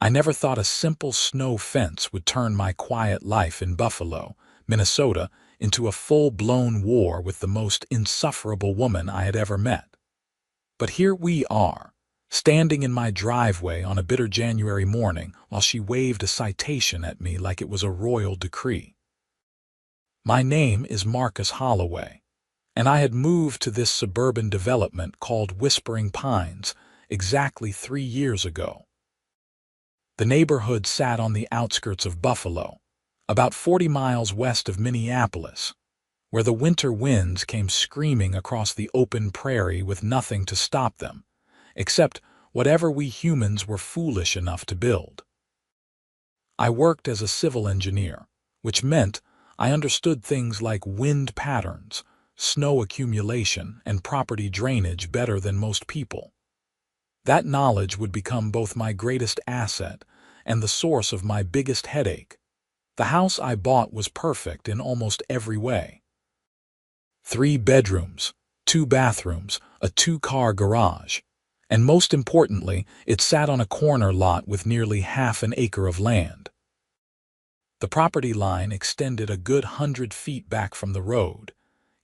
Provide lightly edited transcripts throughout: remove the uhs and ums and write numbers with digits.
I never thought a simple snow fence would turn my quiet life in Buffalo, Minnesota, into a full-blown war with the most insufferable woman I had ever met. But here we are, standing in my driveway on a bitter January morning while she waved a citation at me like it was a royal decree. My name is Marcus Holloway, and I had moved to this suburban development called Whispering Pines exactly 3 years ago. The neighborhood sat on the outskirts of Buffalo, about 40 miles west of Minneapolis, where the winter winds came screaming across the open prairie with nothing to stop them, except whatever we humans were foolish enough to build. I worked as a civil engineer, which meant I understood things like wind patterns, snow accumulation, and property drainage better than most people. That knowledge would become both my greatest asset and the source of my biggest headache. The house I bought was perfect in almost every way. 3 bedrooms, 2 bathrooms, a 2-car garage, and most importantly, it sat on a corner lot with nearly half an acre of land. The property line extended a good 100 feet back from the road,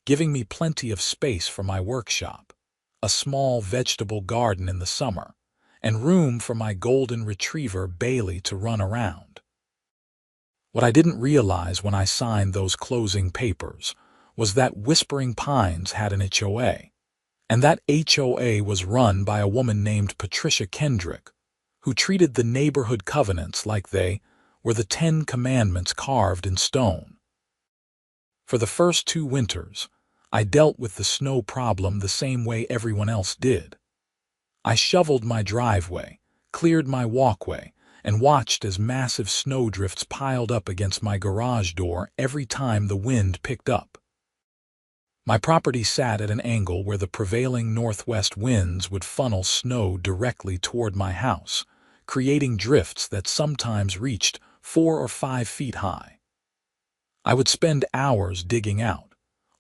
giving me plenty of space for my workshop, a small vegetable garden in the summer, and room for my golden retriever Bailey to run around. What I didn't realize when I signed those closing papers was that Whispering Pines had an HOA, and that HOA was run by a woman named Patricia Kendrick, who treated the neighborhood covenants like they were the 10 Commandments carved in stone. For the first 2 winters, I dealt with the snow problem the same way everyone else did. I shoveled my driveway, cleared my walkway, and watched as massive snowdrifts piled up against my garage door every time the wind picked up. My property sat at an angle where the prevailing northwest winds would funnel snow directly toward my house, creating drifts that sometimes reached 4 or 5 feet high. I would spend hours digging out,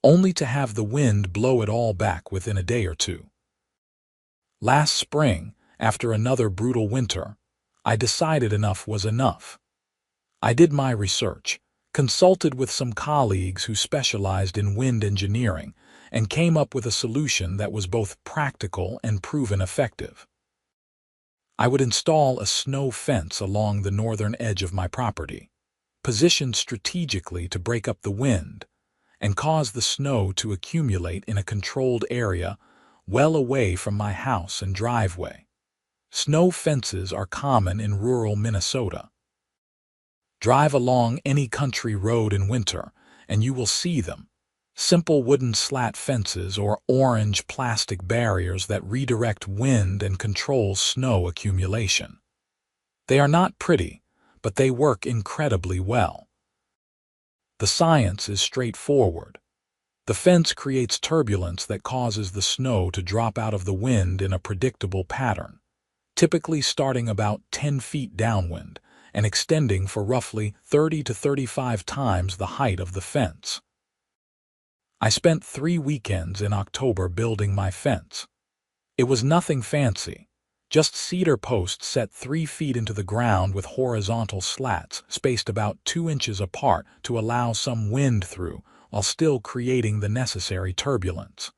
only to have the wind blow it all back within a day or two. Last spring, after another brutal winter, I decided enough was enough. I did my research, consulted with some colleagues who specialized in wind engineering, and came up with a solution that was both practical and proven effective. I would install a snow fence along the northern edge of my property, positioned strategically to break up the wind and cause the snow to accumulate in a controlled area well away from my house and driveway. Snow fences are common in rural Minnesota. Drive along any country road in winter, and you will see them. Simple wooden slat fences or orange plastic barriers that redirect wind and control snow accumulation. They are not pretty, but they work incredibly well. The science is straightforward. The fence creates turbulence that causes the snow to drop out of the wind in a predictable pattern, typically starting about 10 feet downwind and extending for roughly 30 to 35 times the height of the fence. I spent 3 weekends in October building my fence. It was nothing fancy, just cedar posts set 3 feet into the ground with horizontal slats spaced about 2 inches apart to allow some wind through while still creating the necessary turbulence.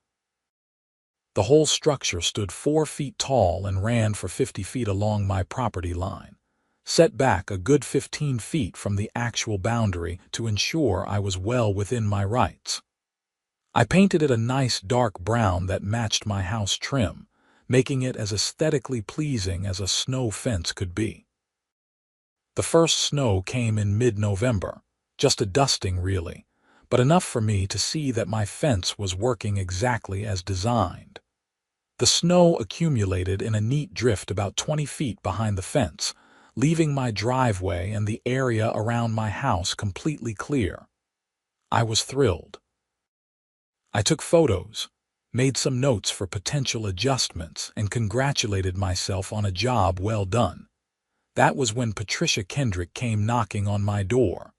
The whole structure stood 4 feet tall and ran for 50 feet along my property line, set back a good 15 feet from the actual boundary to ensure I was well within my rights. I painted it a nice dark brown that matched my house trim, making it as aesthetically pleasing as a snow fence could be. The first snow came in mid-November, just a dusting really, but enough for me to see that my fence was working exactly as designed. The snow accumulated in a neat drift about 20 feet behind the fence, leaving my driveway and the area around my house completely clear. I was thrilled. I took photos, made some notes for potential adjustments, and congratulated myself on a job well done. That was when Patricia Kendrick came knocking on my door.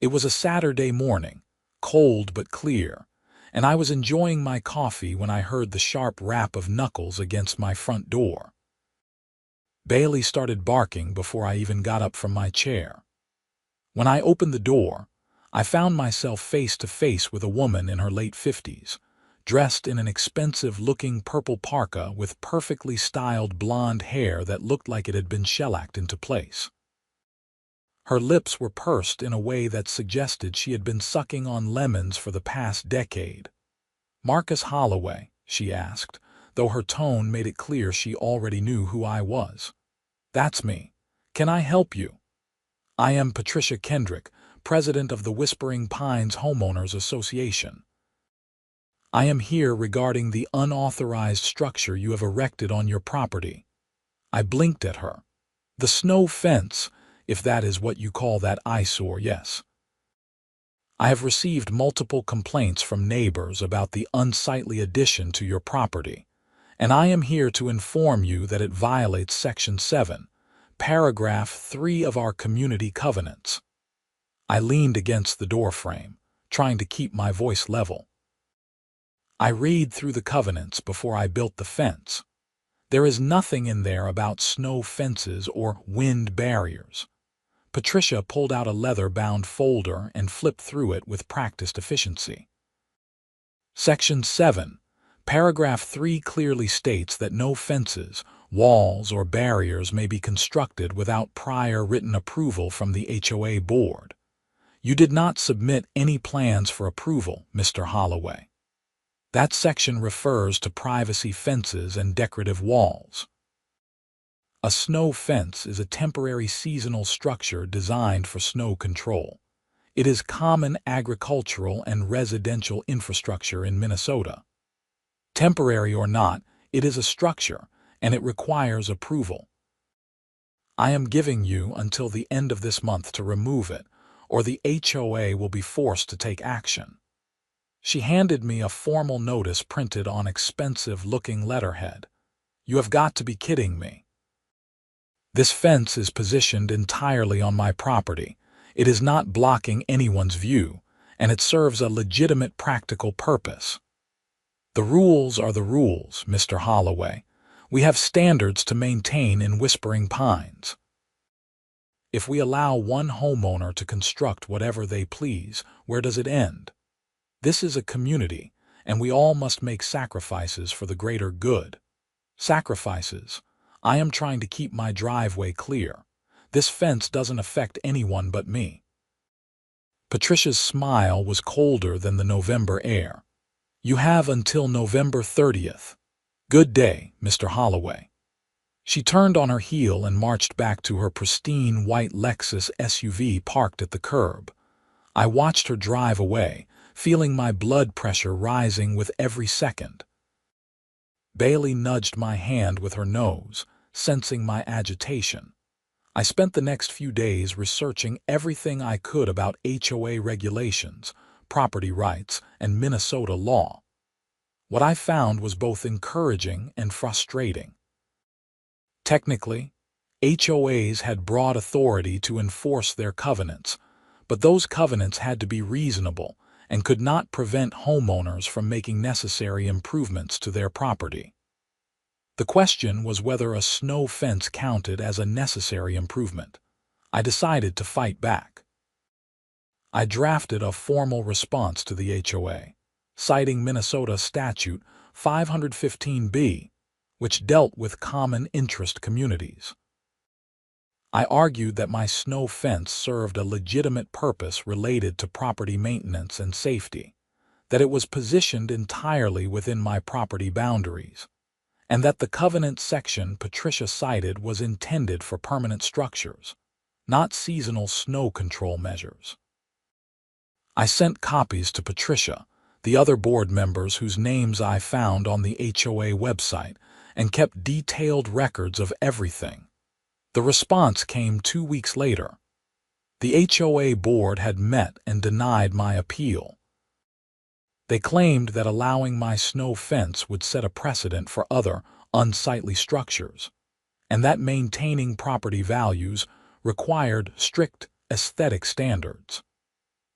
It was a Saturday morning, cold but clear, and I was enjoying my coffee when I heard the sharp rap of knuckles against my front door. Bailey started barking before I even got up from my chair. When I opened the door, I found myself face to face with a woman in her late 50s, dressed in an expensive-looking purple parka with perfectly styled blonde hair that looked like it had been shellacked into place. Her lips were pursed in a way that suggested she had been sucking on lemons for the past decade. "Marcus Holloway?" she asked, though her tone made it clear she already knew who I was. "That's me. Can I help you?" "I am Patricia Kendrick, president of the Whispering Pines Homeowners Association. I am here regarding the unauthorized structure you have erected on your property." I blinked at her. "The snow fence, if that is what you call that eyesore, yes. I have received multiple complaints from neighbors about the unsightly addition to your property, and I am here to inform you that it violates Section 7, Paragraph 3 of our community covenants." I leaned against the doorframe, trying to keep my voice level. "I read through the covenants before I built the fence. There is nothing in there about snow fences or wind barriers." Patricia pulled out a leather-bound folder and flipped through it with practiced efficiency. "Section 7, Paragraph 3 clearly states that no fences, walls, or barriers may be constructed without prior written approval from the HOA board. You did not submit any plans for approval, Mr. Holloway. That section refers to privacy fences and decorative walls. A snow fence is a temporary seasonal structure designed for snow control. It is common agricultural and residential infrastructure in Minnesota. Temporary or not, it is a structure, and it requires approval. I am giving you until the end of this month to remove it, or the HOA will be forced to take action." She handed me a formal notice printed on expensive-looking letterhead. "You have got to be kidding me. This fence is positioned entirely on my property. It is not blocking anyone's view, and it serves a legitimate practical purpose. The rules are the rules, Mr. Holloway. We have standards to maintain in Whispering Pines. If we allow one homeowner to construct whatever they please, where does it end? This is a community, and we all must make sacrifices for the greater good." "Sacrifices? I am trying to keep my driveway clear. This fence doesn't affect anyone but me." Patricia's smile was colder than the November air. "You have until November 30th. Good day, Mr. Holloway." She turned on her heel and marched back to her pristine white Lexus SUV parked at the curb. I watched her drive away, feeling my blood pressure rising with every second. Bailey nudged my hand with her nose, sensing my agitation. I spent the next few days researching everything I could about HOA regulations, property rights, and Minnesota law. What I found was both encouraging and frustrating. Technically, HOAs had broad authority to enforce their covenants, but those covenants had to be reasonable and could not prevent homeowners from making necessary improvements to their property. The question was whether a snow fence counted as a necessary improvement. I decided to fight back. I drafted a formal response to the HOA, citing Minnesota Statute 515B, which dealt with common interest communities. I argued that my snow fence served a legitimate purpose related to property maintenance and safety, that it was positioned entirely within my property boundaries, and that the covenant section Patricia cited was intended for permanent structures, not seasonal snow control measures. I sent copies to Patricia, the other board members whose names I found on the HOA website, and kept detailed records of everything. The response came 2 weeks later. The HOA board had met and denied my appeal. They claimed that allowing my snow fence would set a precedent for other unsightly structures, and that maintaining property values required strict aesthetic standards.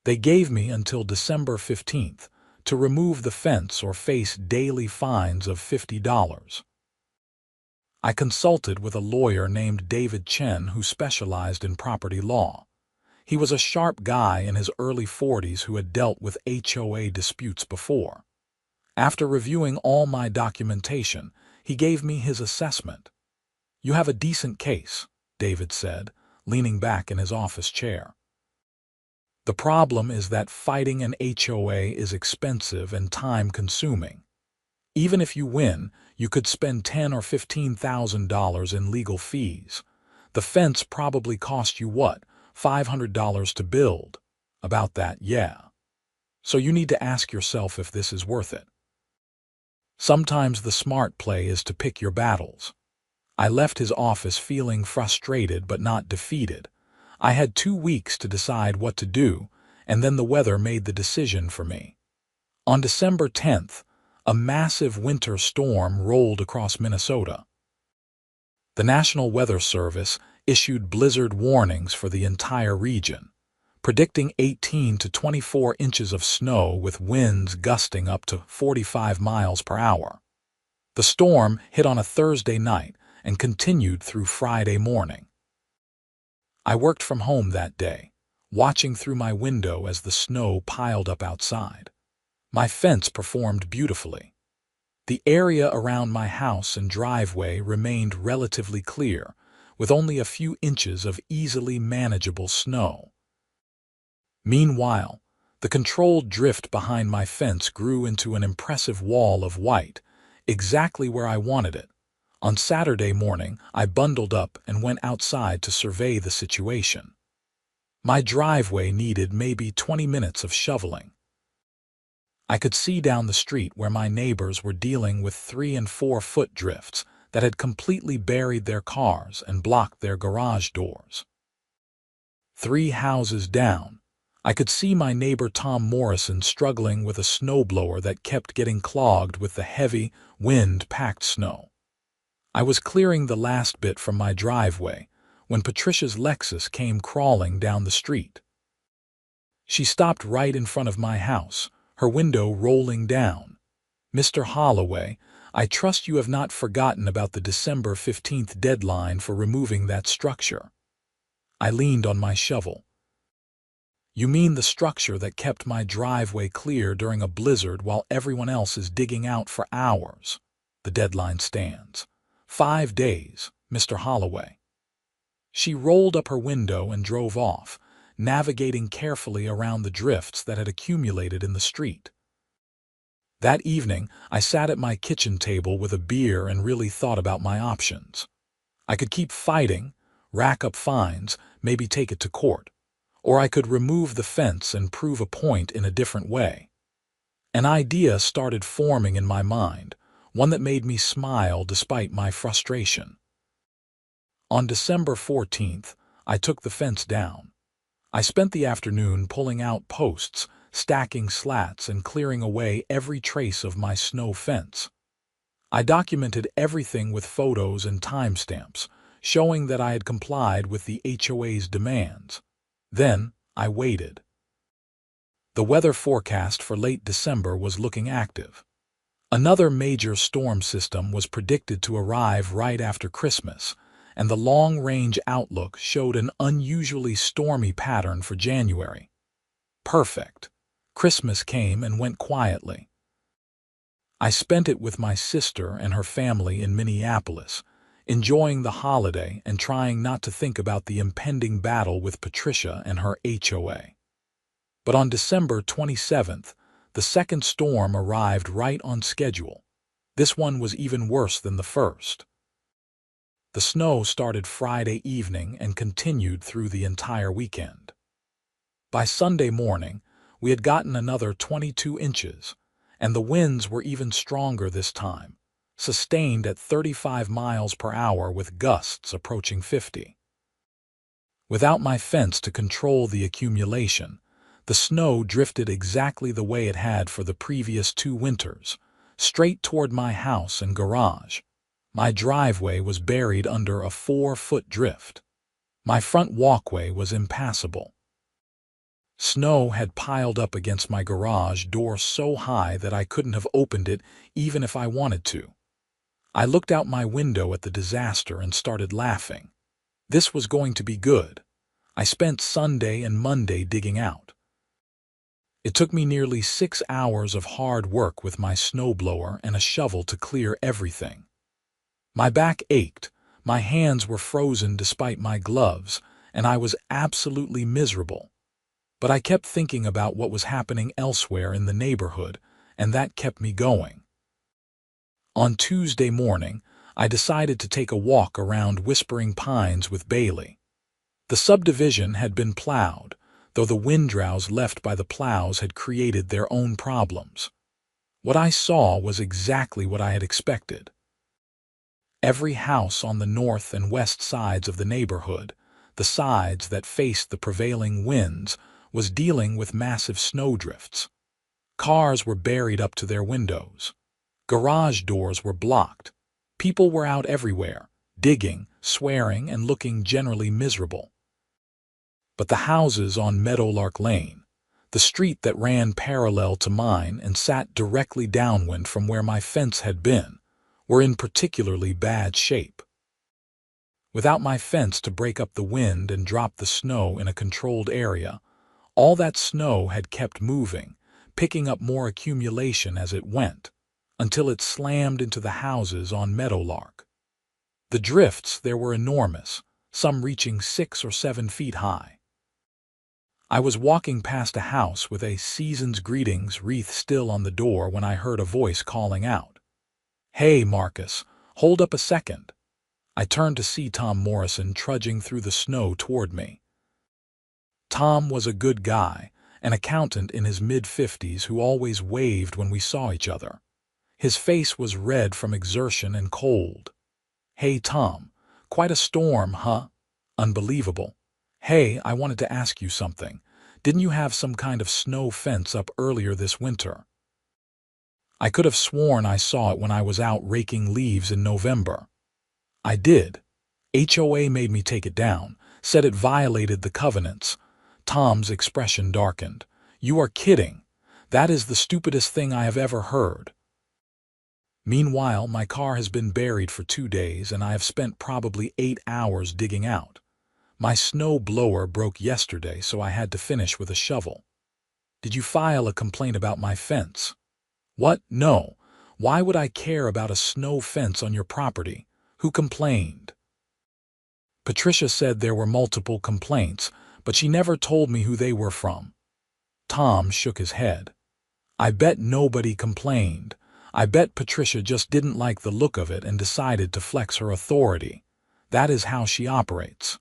They gave me until December 15th to remove the fence or face daily fines of $50. I consulted with a lawyer named David Chen who specialized in property law. He was a sharp guy in his early 40s who had dealt with HOA disputes before. After reviewing all my documentation, he gave me his assessment. "You have a decent case," David said, leaning back in his office chair. "The problem is that fighting an HOA is expensive and time-consuming. Even if you win, you could spend $10,000 or $15,000 in legal fees. The fence probably cost you what, $500 to build? About that, yeah. So you need to ask yourself if this is worth it." Sometimes the smart play is to pick your battles. I left his office feeling frustrated but not defeated. I had 2 weeks to decide what to do, and then the weather made the decision for me. On December 10th, a massive winter storm rolled across Minnesota. The National Weather Service issued blizzard warnings for the entire region, predicting 18 to 24 inches of snow with winds gusting up to 45 miles per hour. The storm hit on a Thursday night and continued through Friday morning. I worked from home that day, watching through my window as the snow piled up outside. My fence performed beautifully. The area around my house and driveway remained relatively clear, with only a few inches of easily manageable snow. Meanwhile, the controlled drift behind my fence grew into an impressive wall of white, exactly where I wanted it. On Saturday morning, I bundled up and went outside to survey the situation. My driveway needed maybe 20 minutes of shoveling. I could see down the street where my neighbors were dealing with 3- and 4-foot drifts that had completely buried their cars and blocked their garage doors. 3 houses down, I could see my neighbor Tom Morrison struggling with a snowblower that kept getting clogged with the heavy, wind-packed snow. I was clearing the last bit from my driveway when Patricia's Lexus came crawling down the street. She stopped right in front of my house, her window rolling down. "Mr. Holloway, I trust you have not forgotten about the December 15th deadline for removing that structure." I leaned on my shovel. "You mean the structure that kept my driveway clear during a blizzard while everyone else is digging out for hours? The deadline stands. 5 days, Mr. Holloway." She rolled up her window and drove off, navigating carefully around the drifts that had accumulated in the street. That evening, I sat at my kitchen table with a beer and really thought about my options. I could keep fighting, rack up fines, maybe take it to court. Or I could remove the fence and prove a point in a different way. An idea started forming in my mind, one that made me smile despite my frustration. On December 14th, I took the fence down. I spent the afternoon pulling out posts, stacking slats, and clearing away every trace of my snow fence. I documented everything with photos and timestamps, showing that I had complied with the HOA's demands. Then I waited. The weather forecast for late December was looking active. Another major storm system was predicted to arrive right after Christmas, and the long-range outlook showed an unusually stormy pattern for January. Perfect. Christmas came and went quietly. I spent it with my sister and her family in Minneapolis, enjoying the holiday and trying not to think about the impending battle with Patricia and her HOA. But on December 27th, the second storm arrived right on schedule. This one was even worse than the first. The snow started Friday evening and continued through the entire weekend. By Sunday morning, we had gotten another 22 inches, and the winds were even stronger this time, sustained at 35 miles per hour with gusts approaching 50. Without my fence to control the accumulation, the snow drifted exactly the way it had for the previous 2 winters, straight toward my house and garage. My driveway was buried under a 4-foot drift. My front walkway was impassable. Snow had piled up against my garage door so high that I couldn't have opened it even if I wanted to. I looked out my window at the disaster and started laughing. This was going to be good. I spent Sunday and Monday digging out. It took me nearly 6 hours of hard work with my snowblower and a shovel to clear everything. My back ached, my hands were frozen despite my gloves, and I was absolutely miserable. But I kept thinking about what was happening elsewhere in the neighborhood, and that kept me going. On Tuesday morning, I decided to take a walk around Whispering Pines with Bailey. The subdivision had been plowed, though the windrows left by the plows had created their own problems. What I saw was exactly what I had expected. Every house on the north and west sides of the neighborhood, the sides that faced the prevailing winds, was dealing with massive snowdrifts. Cars were buried up to their windows. Garage doors were blocked. People were out everywhere, digging, swearing, and looking generally miserable. But the houses on Meadowlark Lane, the street that ran parallel to mine and sat directly downwind from where my fence had been, were in particularly bad shape. Without my fence to break up the wind and drop the snow in a controlled area, all that snow had kept moving, picking up more accumulation as it went, until it slammed into the houses on Meadowlark. The drifts there were enormous, some reaching 6 or 7 feet high. I was walking past a house with a Season's Greetings wreath still on the door when I heard a voice calling out, "Hey, Marcus, hold up a second." I turned to see Tom Morrison trudging through the snow toward me. Tom was a good guy, an accountant in his mid-50s who always waved when we saw each other. His face was red from exertion and cold. "Hey, Tom, quite a storm, huh?" "Unbelievable." "Hey, I wanted to ask you something. Didn't you have some kind of snow fence up earlier this winter?" I could have sworn I saw it when I was out raking leaves in November. "I did. HOA made me take it down, said it violated the covenants." Tom's expression darkened. "You are kidding. That is the stupidest thing I have ever heard." Meanwhile, my car has been buried for 2 days and I have spent probably 8 hours digging out. My snow blower broke yesterday, so I had to finish with a shovel. "Did you file a complaint about my fence?" "What? No. Why would I care about a snow fence on your property? Who complained?" "Patricia said there were multiple complaints, but she never told me who they were from." Tom shook his head. "I bet nobody complained. I bet Patricia just didn't like the look of it and decided to flex her authority. That is how she operates.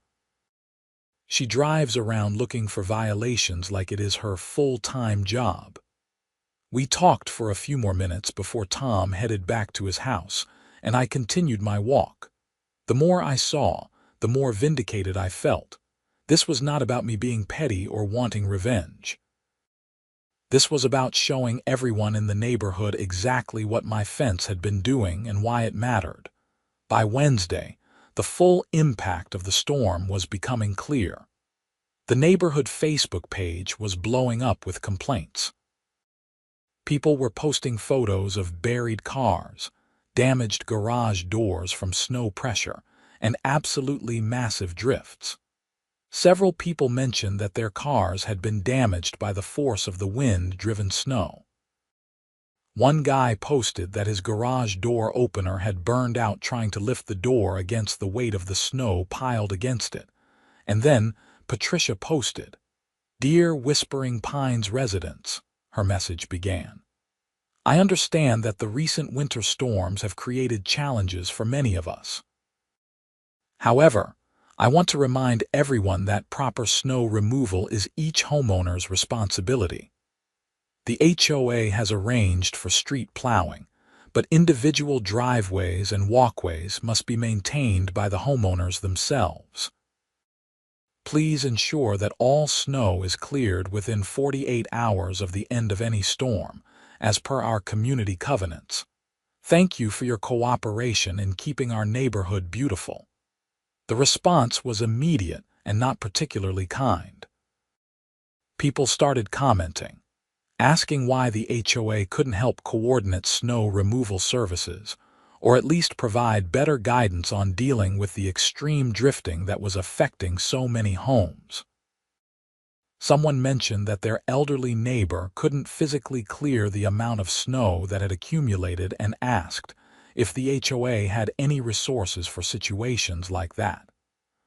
She drives around looking for violations like it is her full-time job." We talked for a few more minutes before Tom headed back to his house, and I continued my walk. The more I saw, the more vindicated I felt. This was not about me being petty or wanting revenge. This was about showing everyone in the neighborhood exactly what my fence had been doing and why it mattered. By Wednesday, the full impact of the storm was becoming clear. The neighborhood Facebook page was blowing up with complaints. People were posting photos of buried cars, damaged garage doors from snow pressure, and absolutely massive drifts. Several people mentioned that their cars had been damaged by the force of the wind-driven snow. One guy posted that his garage door opener had burned out trying to lift the door against the weight of the snow piled against it. And then Patricia posted, "Dear Whispering Pines residents," her message began. "I understand that the recent winter storms have created challenges for many of us. However, I want to remind everyone that proper snow removal is each homeowner's responsibility. The HOA has arranged for street plowing, but individual driveways and walkways must be maintained by the homeowners themselves. Please ensure that all snow is cleared within 48 hours of the end of any storm, as per our community covenants. Thank you for your cooperation in keeping our neighborhood beautiful." The response was immediate and not particularly kind. People started commenting, asking why the HOA couldn't help coordinate snow removal services, or at least provide better guidance on dealing with the extreme drifting that was affecting so many homes. Someone mentioned that their elderly neighbor couldn't physically clear the amount of snow that had accumulated and asked if the HOA had any resources for situations like that.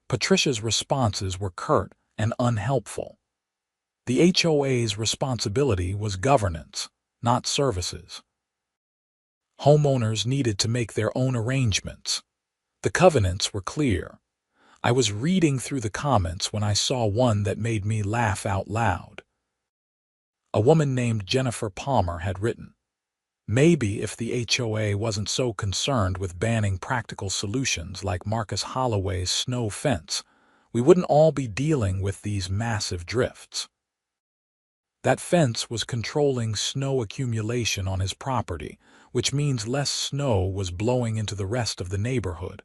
Patricia's responses were curt and unhelpful. The HOA's responsibility was governance, not services. Homeowners needed to make their own arrangements. The covenants were clear. I was reading through the comments when I saw one that made me laugh out loud. A woman named Jennifer Palmer had written, "Maybe if the HOA wasn't so concerned with banning practical solutions like Marcus Holloway's snow fence, we wouldn't all be dealing with these massive drifts." That fence was controlling snow accumulation on his property, which means less snow was blowing into the rest of the neighborhood.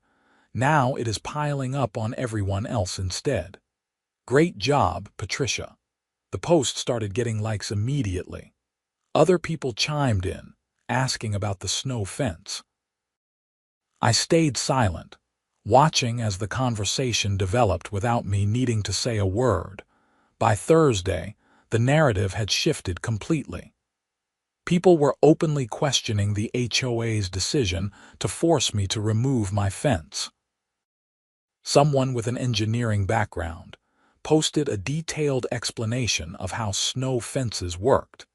Now it is piling up on everyone else instead. Great job, Patricia. The post started getting likes immediately. Other people chimed in, asking about the snow fence. I stayed silent, watching as the conversation developed without me needing to say a word. By Thursday, the narrative had shifted completely. People were openly questioning the HOA's decision to force me to remove my fence. Someone with an engineering background posted a detailed explanation of how snow fences worked,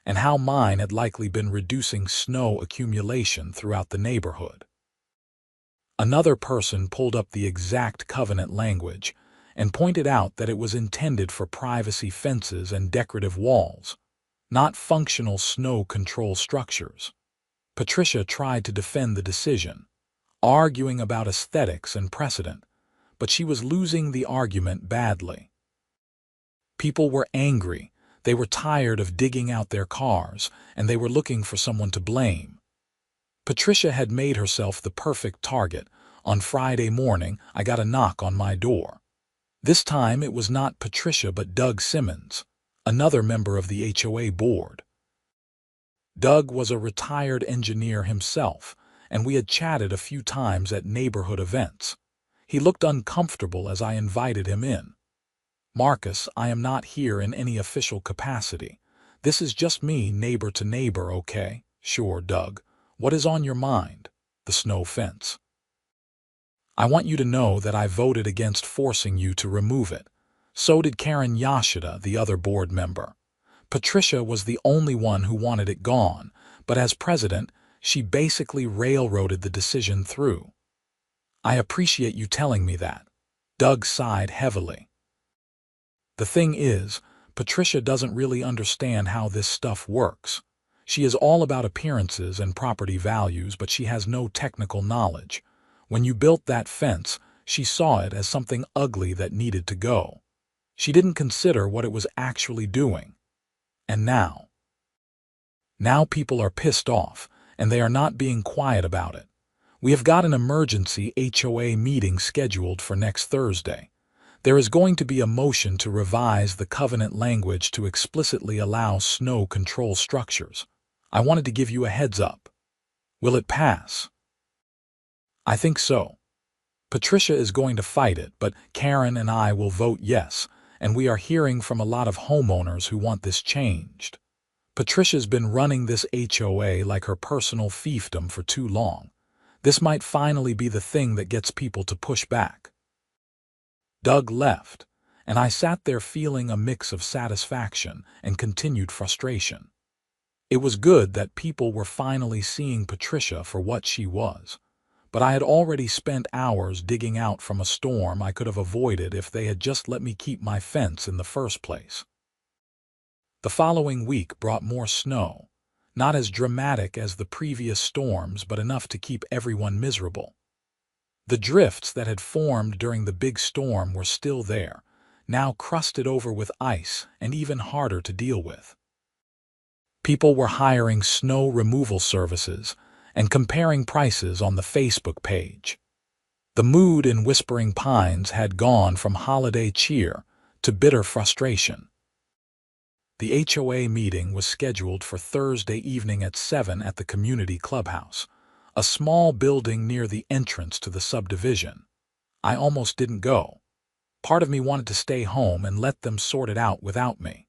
and how mine had likely been reducing snow accumulation throughout the neighborhood. Another person pulled up the exact covenant language and pointed out that it was intended for privacy fences and decorative walls, not functional snow control structures. Patricia tried to defend the decision, arguing about aesthetics and precedent, but she was losing the argument badly. People were angry. They were tired of digging out their cars, and they were looking for someone to blame. Patricia had made herself the perfect target. On Friday morning, I got a knock on my door. This time it was not Patricia but Doug Simmons, another member of the HOA board. Doug was a retired engineer himself, and we had chatted a few times at neighborhood events. He looked uncomfortable as I invited him in. "Marcus, I am not here in any official capacity. This is just me neighbor to neighbor, okay?" "Sure, Doug. What is on your mind?" "The snow fence. I want you to know that I voted against forcing you to remove it. So did Karen Yashida, the other board member. Patricia was the only one who wanted it gone, but as president, she basically railroaded the decision through." "I appreciate you telling me that." Doug sighed heavily. "The thing is, Patricia doesn't really understand how this stuff works. She is all about appearances and property values, but she has no technical knowledge. When you built that fence, she saw it as something ugly that needed to go. She didn't consider what it was actually doing. And now people are pissed off, and they are not being quiet about it. We have got an emergency HOA meeting scheduled for next Thursday. There is going to be a motion to revise the covenant language to explicitly allow snow control structures. I wanted to give you a heads up. Will it pass?" "I think so. Patricia is going to fight it, but Karen and I will vote yes, and we are hearing from a lot of homeowners who want this changed. Patricia's been running this HOA like her personal fiefdom for too long. This might finally be the thing that gets people to push back." Doug left, and I sat there feeling a mix of satisfaction and continued frustration. It was good that people were finally seeing Patricia for what she was, but I had already spent hours digging out from a storm I could have avoided if they had just let me keep my fence in the first place. The following week brought more snow, not as dramatic as the previous storms, but enough to keep everyone miserable. The drifts that had formed during the big storm were still there, now crusted over with ice and even harder to deal with. People were hiring snow removal services and comparing prices on the Facebook page. The mood in Whispering Pines had gone from holiday cheer to bitter frustration. The HOA meeting was scheduled for Thursday evening at 7 at the community clubhouse. a small building near the entrance to the subdivision. I almost didn't go. Part of me wanted to stay home and let them sort it out without me.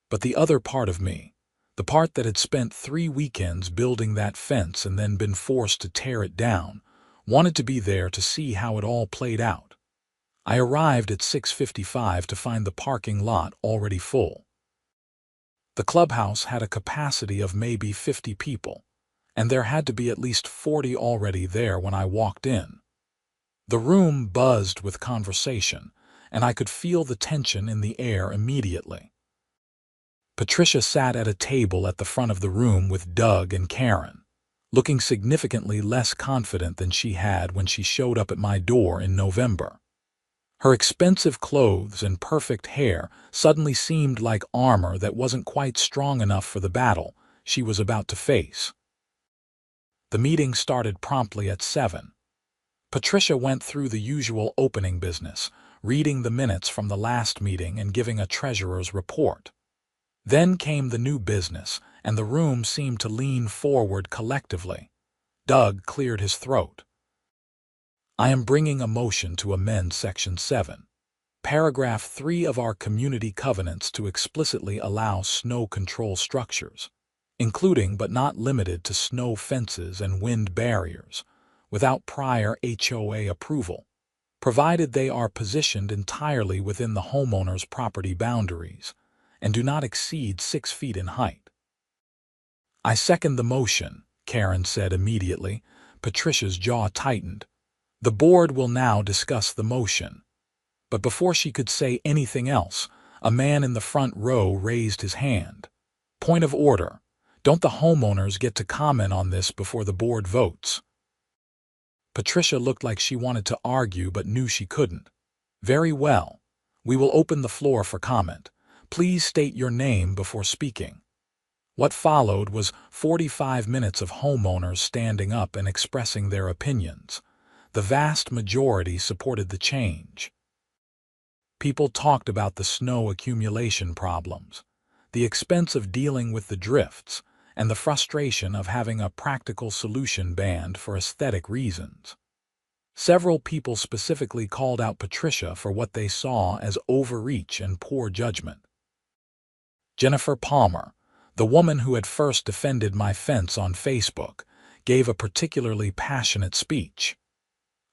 But the other part of me, the part that had spent 3 weekends building that fence and then been forced to tear it down, wanted to be there to see how it all played out. I arrived at 6:55 to find the parking lot already full. The clubhouse had a capacity of maybe 50 people, and there had to be at least 40 already there when I walked in. The room buzzed with conversation, and I could feel the tension in the air immediately. Patricia sat at a table at the front of the room with Doug and Karen, looking significantly less confident than she had when she showed up at my door in November. Her expensive clothes and perfect hair suddenly seemed like armor that wasn't quite strong enough for the battle she was about to face. The meeting started promptly at 7. Patricia went through the usual opening business, reading the minutes from the last meeting and giving a treasurer's report. Then came the new business, and the room seemed to lean forward collectively. Doug cleared his throat. I am bringing a motion to amend Section 7, Paragraph 3 of our community covenants to explicitly allow snow control structures, including but not limited to snow fences and wind barriers, without prior HOA approval, provided they are positioned entirely within the homeowner's property boundaries and do not exceed 6 feet in height. I second the motion, Karen said immediately. Patricia's jaw tightened. The board will now discuss the motion. But before she could say anything else, a man in the front row raised his hand. Point of order. Don't the homeowners get to comment on this before the board votes? Patricia looked like she wanted to argue but knew she couldn't. Very well. We will open the floor for comment. Please state your name before speaking. What followed was 45 minutes of homeowners standing up and expressing their opinions. The vast majority supported the change. People talked about the snow accumulation problems, the expense of dealing with the drifts, and the frustration of having a practical solution banned for aesthetic reasons. Several people specifically called out Patricia for what they saw as overreach and poor judgment. Jennifer Palmer, the woman who had first defended my fence on Facebook, gave a particularly passionate speech.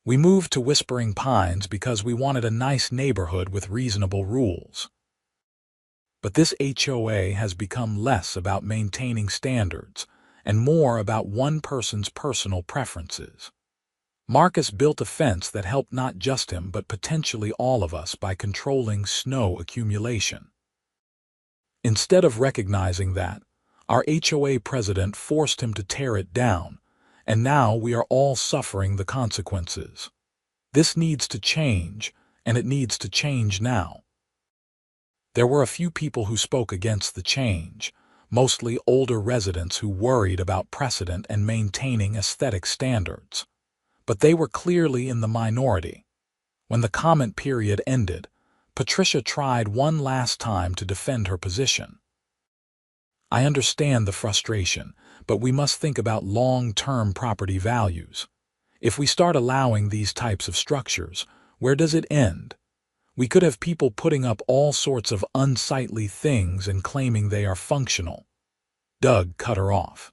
We moved to Whispering Pines because we wanted a nice neighborhood with reasonable rules. But this HOA has become less about maintaining standards and more about one person's personal preferences. Marcus built a fence that helped not just him but potentially all of us by controlling snow accumulation. Instead of recognizing that, our HOA president forced him to tear it down, and now we are all suffering the consequences. This needs to change, and it needs to change now. There were a few people who spoke against the change, mostly older residents who worried about precedent and maintaining aesthetic standards. But they were clearly in the minority. When the comment period ended, Patricia tried one last time to defend her position. I understand the frustration, but we must think about long-term property values. If we start allowing these types of structures, where does it end? We could have people putting up all sorts of unsightly things and claiming they are functional. Doug cut her off.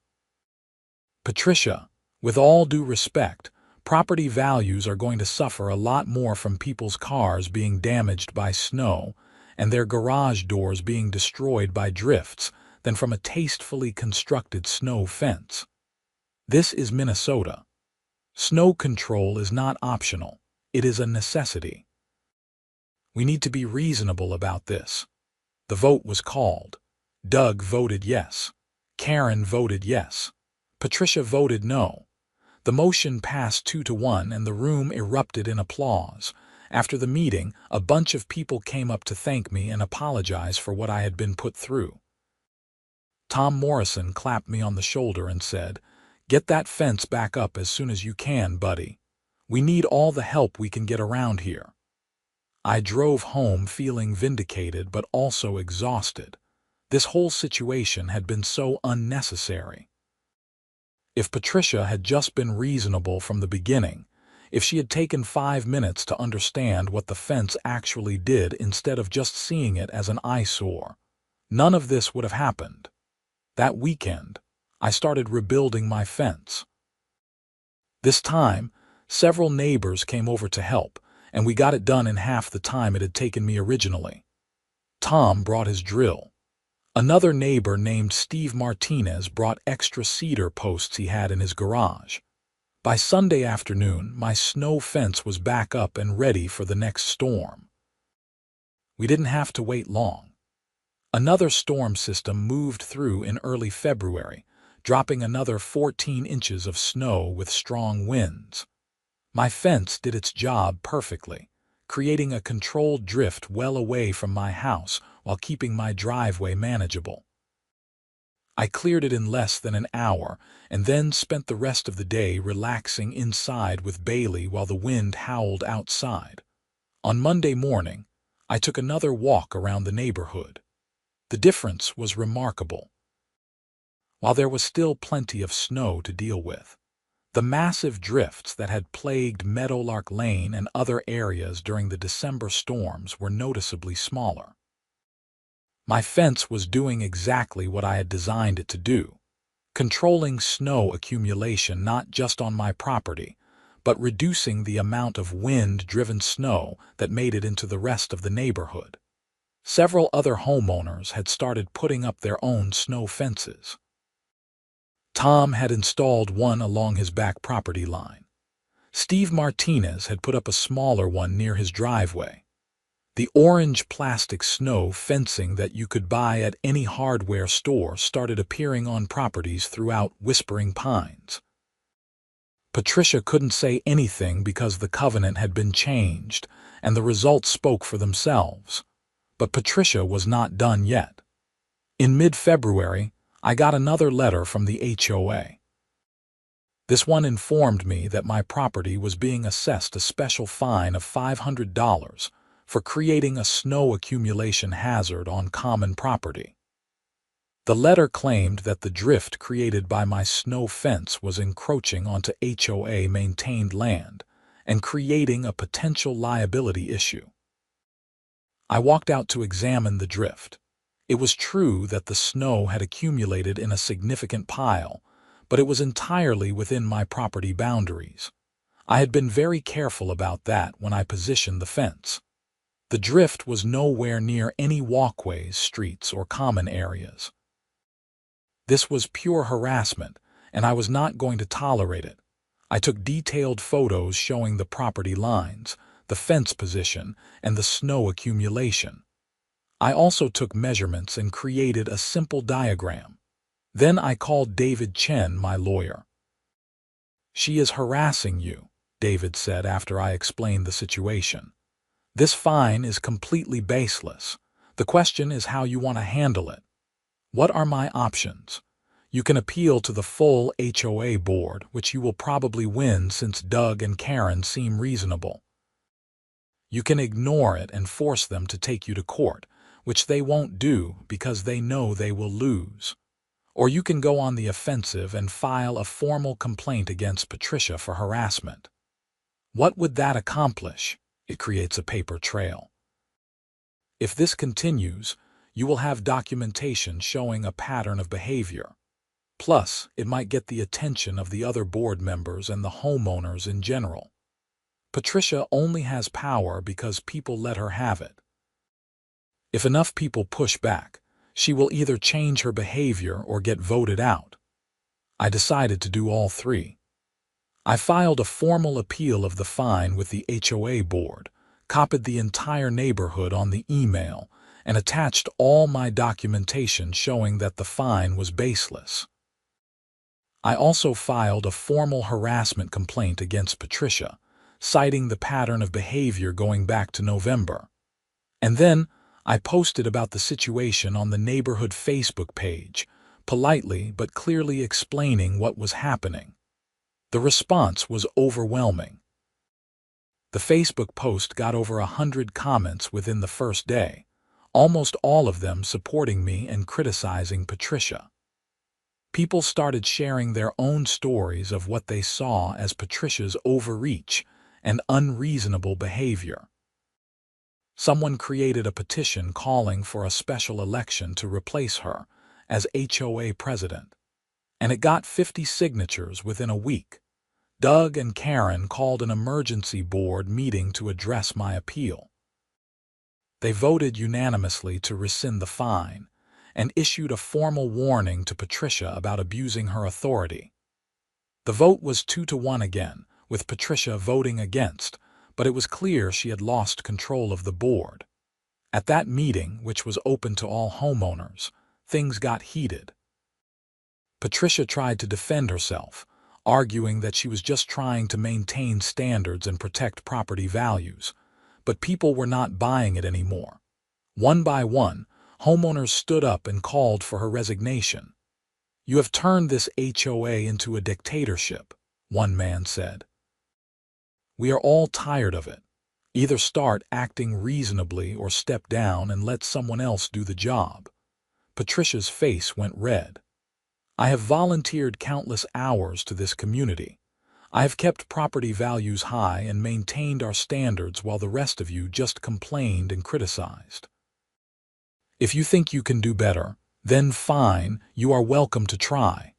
Patricia, with all due respect, property values are going to suffer a lot more from people's cars being damaged by snow and their garage doors being destroyed by drifts than from a tastefully constructed snow fence. This is Minnesota. Snow control is not optional. It is a necessity. We need to be reasonable about this. The vote was called. Doug voted yes. Karen voted yes. Patricia voted no. The motion passed 2-1 and the room erupted in applause. After the meeting, a bunch of people came up to thank me and apologize for what I had been put through. Tom Morrison clapped me on the shoulder and said, "Get that fence back up as soon as you can, buddy. We need all the help we can get around here." I drove home feeling vindicated but also exhausted. This whole situation had been so unnecessary. If Patricia had just been reasonable from the beginning, if she had taken 5 minutes to understand what the fence actually did instead of just seeing it as an eyesore, none of this would have happened. That weekend, I started rebuilding my fence. This time, several neighbors came over to help, and we got it done in half the time it had taken me originally. Tom brought his drill. Another neighbor named Steve Martinez brought extra cedar posts he had in his garage. By Sunday afternoon, my snow fence was back up and ready for the next storm. We didn't have to wait long. Another storm system moved through in early February, dropping another 14 inches of snow with strong winds. My fence did its job perfectly, creating a controlled drift well away from my house while keeping my driveway manageable. I cleared it in less than an hour and then spent the rest of the day relaxing inside with Bailey while the wind howled outside. On Monday morning, I took another walk around the neighborhood. The difference was remarkable. While there was still plenty of snow to deal with, the massive drifts that had plagued Meadowlark Lane and other areas during the December storms were noticeably smaller. My fence was doing exactly what I had designed it to do, controlling snow accumulation not just on my property, but reducing the amount of wind-driven snow that made it into the rest of the neighborhood. Several other homeowners had started putting up their own snow fences. Tom had installed one along his back property line. Steve Martinez had put up a smaller one near his driveway. The orange plastic snow fencing that you could buy at any hardware store started appearing on properties throughout Whispering Pines. Patricia couldn't say anything because the covenant had been changed, and the results spoke for themselves. But Patricia was not done yet. In mid-February, I got another letter from the HOA. This one informed me that my property was being assessed a special fine of $500 for creating a snow accumulation hazard on common property. The letter claimed that the drift created by my snow fence was encroaching onto HOA-maintained land and creating a potential liability issue. I walked out to examine the drift. It was true that the snow had accumulated in a significant pile, but it was entirely within my property boundaries. I had been very careful about that when I positioned the fence. The drift was nowhere near any walkways, streets, or common areas. This was pure harassment, and I was not going to tolerate it. I took detailed photos showing the property lines, the fence position, and the snow accumulation. I also took measurements and created a simple diagram. Then I called David Chen, my lawyer. "She is harassing you," David said after I explained the situation. "This fine is completely baseless. The question is how you want to handle it. What are my options? You can appeal to the full HOA board, which you will probably win since Doug and Karen seem reasonable. You can ignore it and force them to take you to court, which they won't do because they know they will lose. Or you can go on the offensive and file a formal complaint against Patricia for harassment. What would that accomplish? It creates a paper trail. If this continues, you will have documentation showing a pattern of behavior. Plus, it might get the attention of the other board members and the homeowners in general. Patricia only has power because people let her have it. If enough people push back, she will either change her behavior or get voted out. I decided to do all three. I filed a formal appeal of the fine with the HOA board, copied the entire neighborhood on the email, and attached all my documentation showing that the fine was baseless. I also filed a formal harassment complaint against Patricia, citing the pattern of behavior going back to November. And then I posted about the situation on the neighborhood Facebook page, politely but clearly explaining what was happening. The response was overwhelming. The Facebook post got over 100 comments within the first day, almost all of them supporting me and criticizing Patricia. People started sharing their own stories of what they saw as Patricia's overreach and unreasonable behavior. Someone created a petition calling for a special election to replace her as HOA president, and it got 50 signatures within a week. Doug and Karen called an emergency board meeting to address my appeal. They voted unanimously to rescind the fine and issued a formal warning to Patricia about abusing her authority. The vote was 2-1 again, with Patricia voting against, but it was clear she had lost control of the board. At that meeting, which was open to all homeowners, things got heated. Patricia tried to defend herself, arguing that she was just trying to maintain standards and protect property values, but people were not buying it anymore. One by one, homeowners stood up and called for her resignation. "You have turned this HOA into a dictatorship," one man said. "We are all tired of it. Either start acting reasonably or step down and let someone else do the job." Patricia's face went red. "I have volunteered countless hours to this community. I have kept property values high and maintained our standards while the rest of you just complained and criticized. If you think you can do better, then fine, you are welcome to try."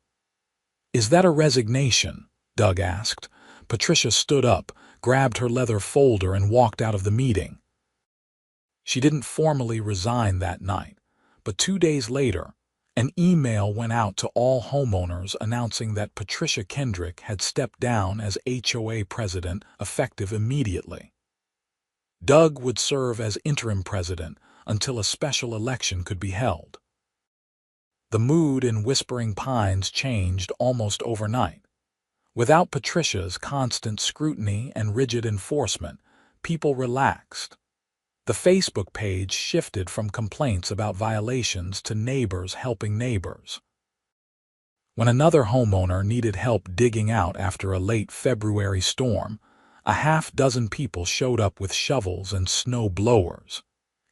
"Is that a resignation?" Doug asked. Patricia stood up, grabbed her leather folder, and walked out of the meeting. She didn't formally resign that night, but 2 days later, an email went out to all homeowners announcing that Patricia Kendrick had stepped down as HOA president effective immediately. Doug would serve as interim president until a special election could be held. The mood in Whispering Pines changed almost overnight. Without Patricia's constant scrutiny and rigid enforcement, people relaxed. The Facebook page shifted from complaints about violations to neighbors helping neighbors. When another homeowner needed help digging out after a late February storm, a half-dozen people showed up with shovels and snow blowers.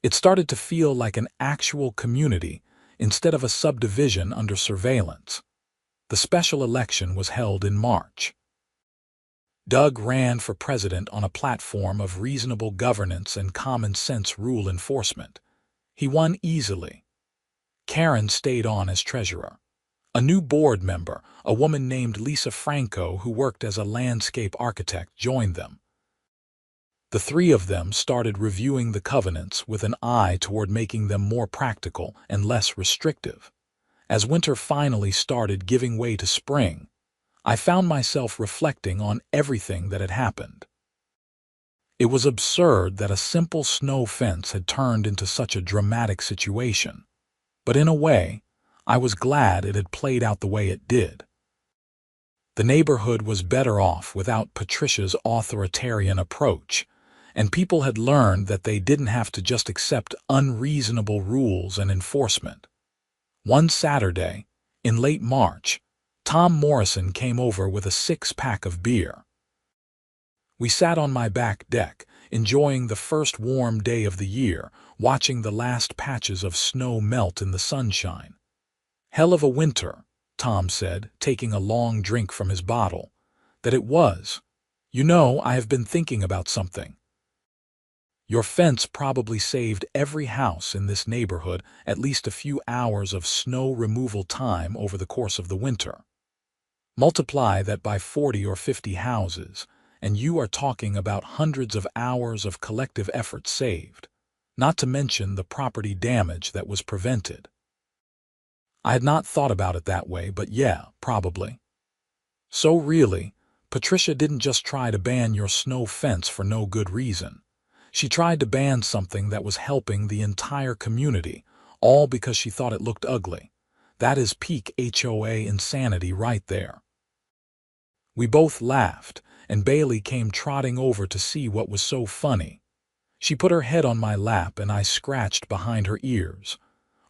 It started to feel like an actual community instead of a subdivision under surveillance. The special election was held in March. Doug ran for president on a platform of reasonable governance and common-sense rule enforcement. He won easily. Karen stayed on as treasurer. A new board member, a woman named Lisa Franco who worked as a landscape architect, joined them. The three of them started reviewing the covenants with an eye toward making them more practical and less restrictive. As winter finally started giving way to spring, I found myself reflecting on everything that had happened. It was absurd that a simple snow fence had turned into such a dramatic situation, but in a way, I was glad it had played out the way it did. The neighborhood was better off without Patricia's authoritarian approach, and people had learned that they didn't have to just accept unreasonable rules and enforcement. One Saturday, in late March, Tom Morrison came over with a 6-pack of beer. We sat on my back deck, enjoying the first warm day of the year, watching the last patches of snow melt in the sunshine. "Hell of a winter," Tom said, taking a long drink from his bottle. "That it was. You know, I have been thinking about something. Your fence probably saved every house in this neighborhood at least a few hours of snow removal time over the course of the winter. Multiply that by 40 or 50 houses, and you are talking about hundreds of hours of collective effort saved, not to mention the property damage that was prevented." I had not thought about it that way, but yeah, probably. So really, Patricia didn't just try to ban your snow fence for no good reason. She tried to ban something that was helping the entire community, all because she thought it looked ugly. That is peak HOA insanity right there. We both laughed, and Bailey came trotting over to see what was so funny. She put her head on my lap and I scratched behind her ears.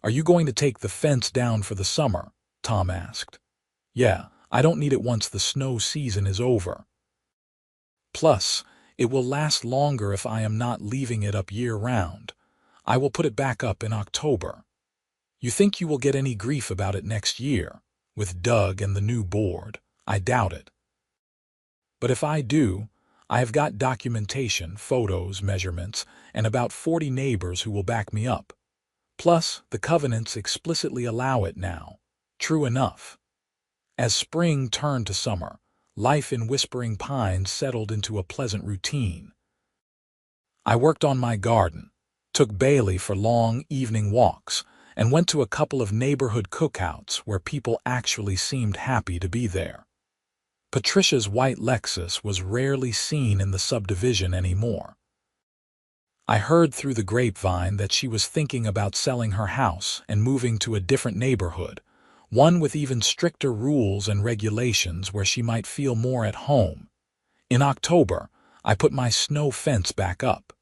"Are you going to take the fence down for the summer?" Tom asked. "Yeah, I don't need it once the snow season is over. Plus, it will last longer if I am not leaving it up year-round. I will put it back up in October. You think you will get any grief about it next year?" With Doug and the new board, I doubt it. But if I do, I have got documentation, photos, measurements, and about 40 neighbors who will back me up. Plus, the covenants explicitly allow it now. True enough. As spring turned to summer, life in Whispering Pines settled into a pleasant routine. I worked on my garden, took Bailey for long evening walks, and went to a couple of neighborhood cookouts where people actually seemed happy to be there. Patricia's white Lexus was rarely seen in the subdivision anymore. I heard through the grapevine that she was thinking about selling her house and moving to a different neighborhood, one with even stricter rules and regulations where she might feel more at home. In October, I put my snow fence back up.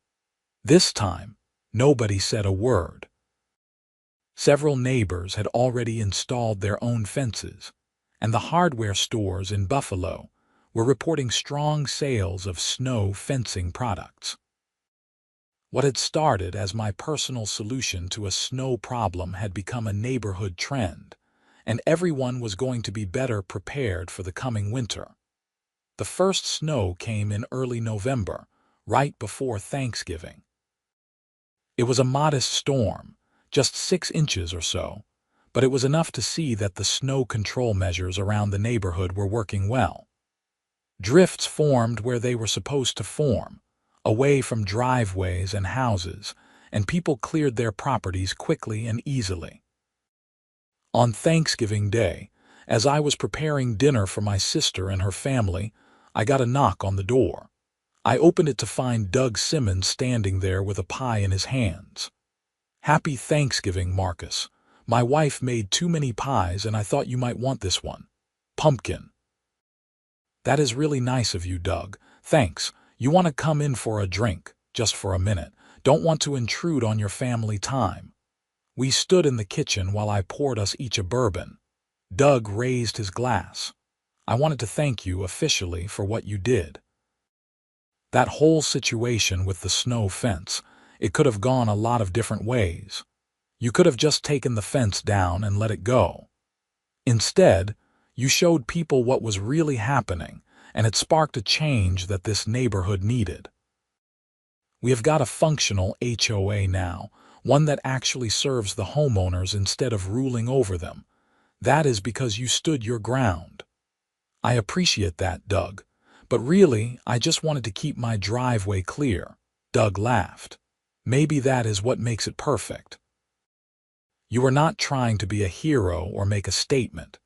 This time, nobody said a word. Several neighbors had already installed their own fences, and the hardware stores in Buffalo were reporting strong sales of snow fencing products. What had started as my personal solution to a snow problem had become a neighborhood trend, and everyone was going to be better prepared for the coming winter. The first snow came in early November, right before Thanksgiving. It was a modest storm, just 6 inches or so, but it was enough to see that the snow control measures around the neighborhood were working well. Drifts formed where they were supposed to form, away from driveways and houses, and people cleared their properties quickly and easily. On Thanksgiving Day, as I was preparing dinner for my sister and her family, I got a knock on the door. I opened it to find Doug Simmons standing there with a pie in his hands. "Happy Thanksgiving, Marcus. My wife made too many pies and I thought you might want this one. Pumpkin." "That is really nice of you, Doug. Thanks. You want to come in for a drink, just for a minute. Don't want to intrude on your family time." We stood in the kitchen while I poured us each a bourbon. Doug raised his glass. "I wanted to thank you officially for what you did." That whole situation with the snow fence, it could have gone a lot of different ways. You could have just taken the fence down and let it go. Instead, you showed people what was really happening, and it sparked a change that this neighborhood needed. We have got a functional HOA now, one that actually serves the homeowners instead of ruling over them. That is because you stood your ground. I appreciate that, Doug. But really, I just wanted to keep my driveway clear. Doug laughed. Maybe that is what makes it perfect. You were not trying to be a hero or make a statement.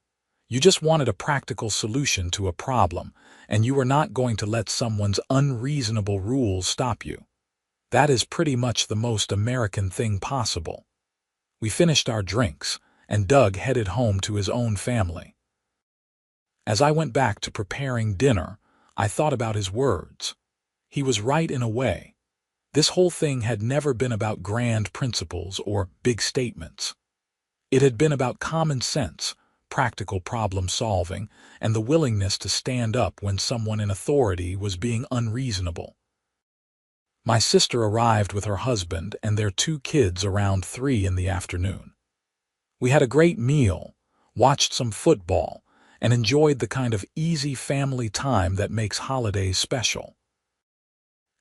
You just wanted a practical solution to a problem, and you were not going to let someone's unreasonable rules stop you. That is pretty much the most American thing possible. We finished our drinks, and Doug headed home to his own family. As I went back to preparing dinner, I thought about his words. He was right in a way. This whole thing had never been about grand principles or big statements. It had been about common sense, practical problem solving, and the willingness to stand up when someone in authority was being unreasonable. My sister arrived with her husband and their 2 kids around 3 in the afternoon. We had a great meal, watched some football, and enjoyed the kind of easy family time that makes holidays special.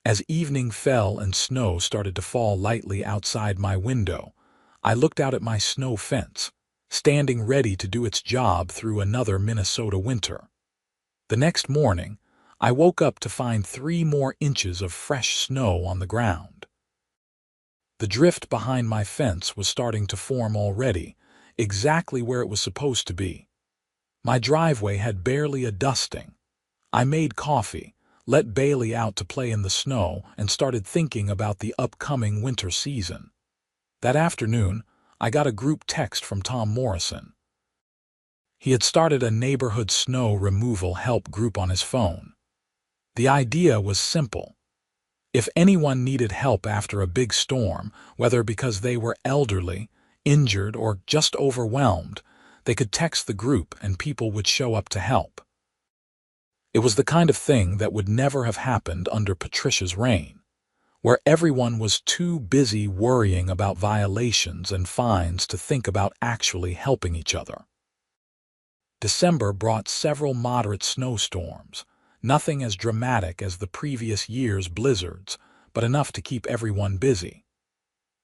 As evening fell and snow started to fall lightly outside my window, I looked out at my snow fence, standing ready to do its job through another Minnesota winter. The next morning, I woke up to find 3 more inches of fresh snow on the ground. The drift behind my fence was starting to form already, exactly where it was supposed to be. My driveway had barely a dusting. I made coffee, let Bailey out to play in the snow, and started thinking about the upcoming winter season. That afternoon, I got a group text from Tom Morrison. He had started a neighborhood snow removal help group on his phone. The idea was simple. If anyone needed help after a big storm, whether because they were elderly, injured, or just overwhelmed, they could text the group and people would show up to help. It was the kind of thing that would never have happened under Patricia's reign, where everyone was too busy worrying about violations and fines to think about actually helping each other. December brought several moderate snowstorms, nothing as dramatic as the previous year's blizzards, but enough to keep everyone busy.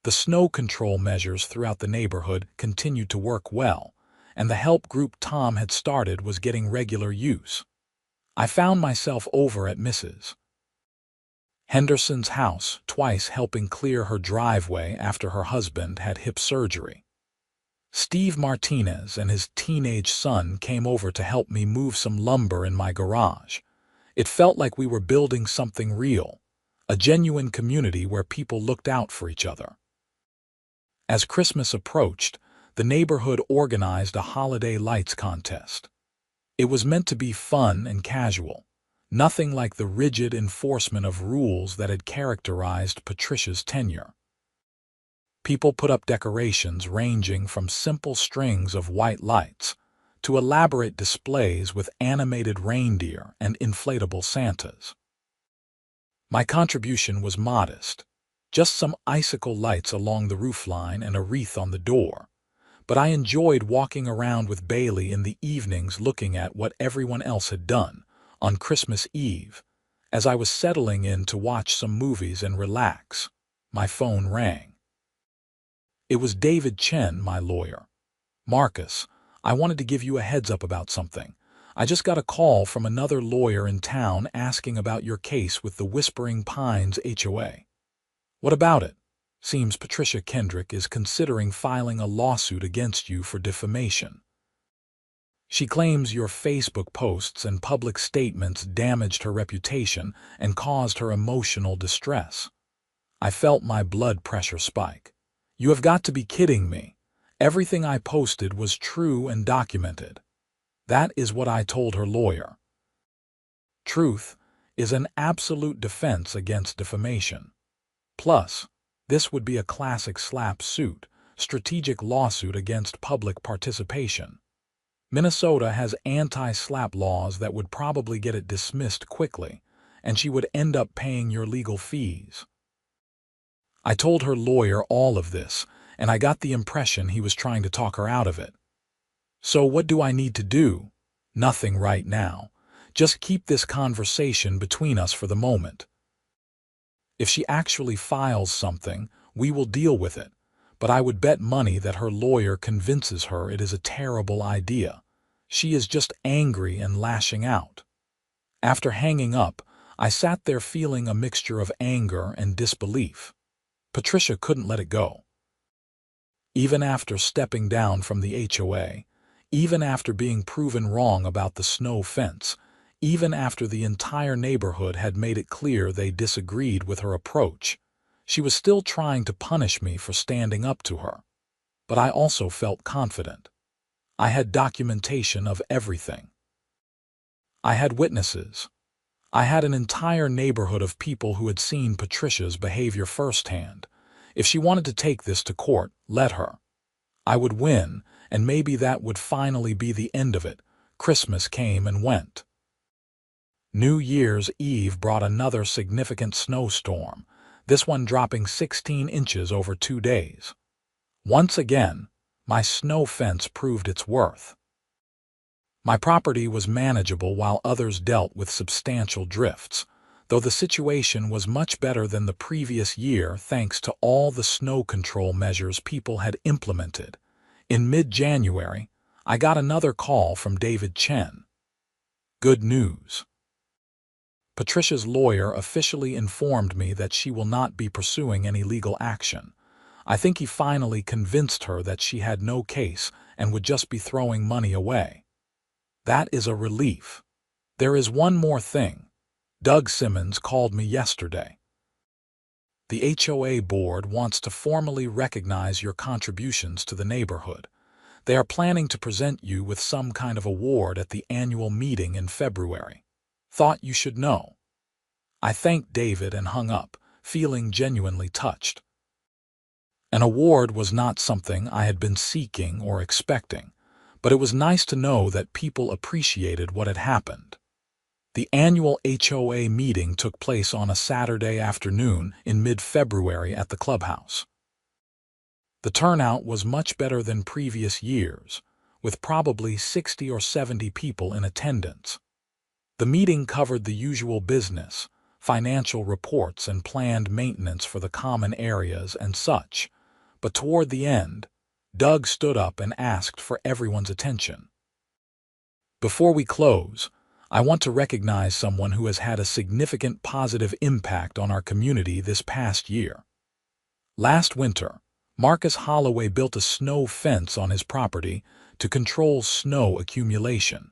The snow control measures throughout the neighborhood continued to work well, and the help group Tom had started was getting regular use. I found myself over at Mrs. Henderson's house twice helping clear her driveway after her husband had hip surgery. Steve Martinez and his teenage son came over to help me move some lumber in my garage. It felt like we were building something real, a genuine community where people looked out for each other. As Christmas approached, the neighborhood organized a holiday lights contest. It was meant to be fun and casual, nothing like the rigid enforcement of rules that had characterized Patricia's tenure. People put up decorations ranging from simple strings of white lights to elaborate displays with animated reindeer and inflatable Santas. My contribution was modest, just some icicle lights along the roofline and a wreath on the door, but I enjoyed walking around with Bailey in the evenings looking at what everyone else had done. On Christmas Eve, as I was settling in to watch some movies and relax, my phone rang. It was David Chen, my lawyer. "Marcus, I wanted to give you a heads up about something. I just got a call from another lawyer in town asking about your case with the Whispering Pines HOA. What about it? Seems Patricia Kendrick is considering filing a lawsuit against you for defamation. She claims your Facebook posts and public statements damaged her reputation and caused her emotional distress." I felt my blood pressure spike. "You have got to be kidding me. Everything I posted was true and documented." That is what I told her lawyer. Truth is an absolute defense against defamation. Plus, this would be a classic SLAPP suit, strategic lawsuit against public participation. Minnesota has anti-SLAPP laws that would probably get it dismissed quickly, and she would end up paying your legal fees. I told her lawyer all of this, and I got the impression he was trying to talk her out of it. "So what do I need to do?" "Nothing right now. Just keep this conversation between us for the moment. If she actually files something, we will deal with it, but I would bet money that her lawyer convinces her it is a terrible idea. She is just angry and lashing out." After hanging up, I sat there feeling a mixture of anger and disbelief. Patricia couldn't let it go. Even after stepping down from the HOA, even after being proven wrong about the snow fence, even after the entire neighborhood had made it clear they disagreed with her approach, she was still trying to punish me for standing up to her. But I also felt confident. I had documentation of everything. I had witnesses. I had an entire neighborhood of people who had seen Patricia's behavior firsthand. If she wanted to take this to court, let her. I would win, and maybe that would finally be the end of it. Christmas came and went. New Year's Eve brought another significant snowstorm, this one dropping 16 inches over 2 days. Once again, my snow fence proved its worth. My property was manageable while others dealt with substantial drifts, though the situation was much better than the previous year thanks to all the snow control measures people had implemented. In mid-January, I got another call from David Chen. Good news. Patricia's lawyer officially informed me that she will not be pursuing any legal action. I think he finally convinced her that she had no case and would just be throwing money away. That is a relief. There is one more thing. Doug Simmons called me yesterday. The HOA board wants to formally recognize your contributions to the neighborhood. They are planning to present you with some kind of award at the annual meeting in February. Thought you should know. I thanked David and hung up, feeling genuinely touched. An award was not something I had been seeking or expecting, but it was nice to know that people appreciated what had happened. The annual HOA meeting took place on a Saturday afternoon in mid-February at the clubhouse. The turnout was much better than previous years, with probably 60 or 70 people in attendance. The meeting covered the usual business, financial reports and planned maintenance for the common areas and such, but toward the end, Doug stood up and asked for everyone's attention. Before we close, I want to recognize someone who has had a significant positive impact on our community this past year. Last winter, Marcus Holloway built a snow fence on his property to control snow accumulation.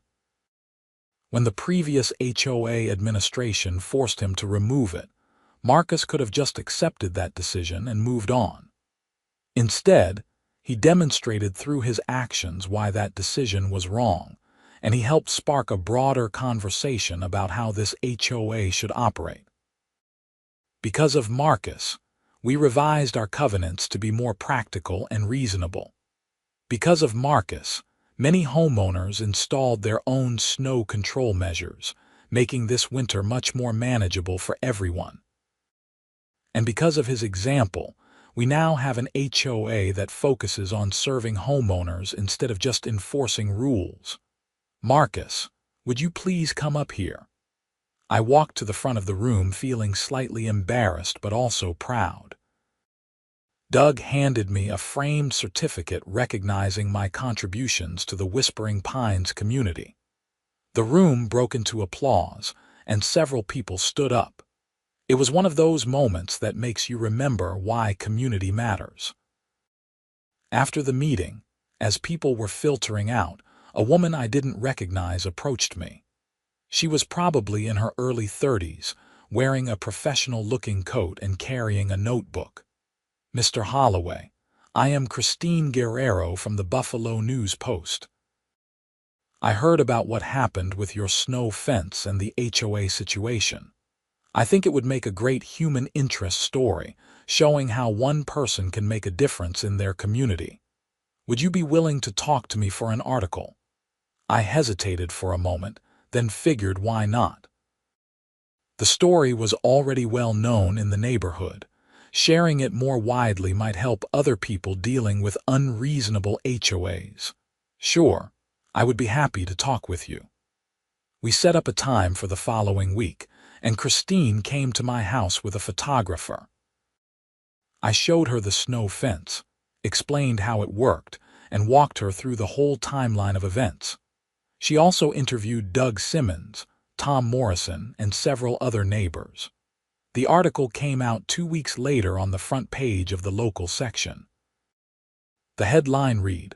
When the previous HOA administration forced him to remove it, Marcus could have just accepted that decision and moved on. Instead, he demonstrated through his actions why that decision was wrong, and he helped spark a broader conversation about how this HOA should operate. Because of Marcus, we revised our covenants to be more practical and reasonable. Because of Marcus, many homeowners installed their own snow control measures, making this winter much more manageable for everyone. And because of his example, we now have an HOA that focuses on serving homeowners instead of just enforcing rules. Marcus, would you please come up here? I walked to the front of the room feeling slightly embarrassed but also proud. Doug handed me a framed certificate recognizing my contributions to the Whispering Pines community. The room broke into applause, and several people stood up. It was one of those moments that makes you remember why community matters. After the meeting, as people were filtering out, a woman I didn't recognize approached me. She was probably in her early 30s, wearing a professional-looking coat and carrying a notebook. "Mr. Holloway, I am Christine Guerrero from the Buffalo News Post. I heard about what happened with your snow fence and the HOA situation. I think it would make a great human interest story, showing how one person can make a difference in their community. Would you be willing to talk to me for an article?" I hesitated for a moment, then figured why not. The story was already well known in the neighborhood. Sharing it more widely might help other people dealing with unreasonable HOAs. Sure, I would be happy to talk with you. We set up a time for the following week, and Christine came to my house with a photographer. I showed her the snow fence, explained how it worked, and walked her through the whole timeline of events. She also interviewed Doug Simmons, Tom Morrison, and several other neighbors. The article came out 2 weeks later on the front page of the local section. The headline read,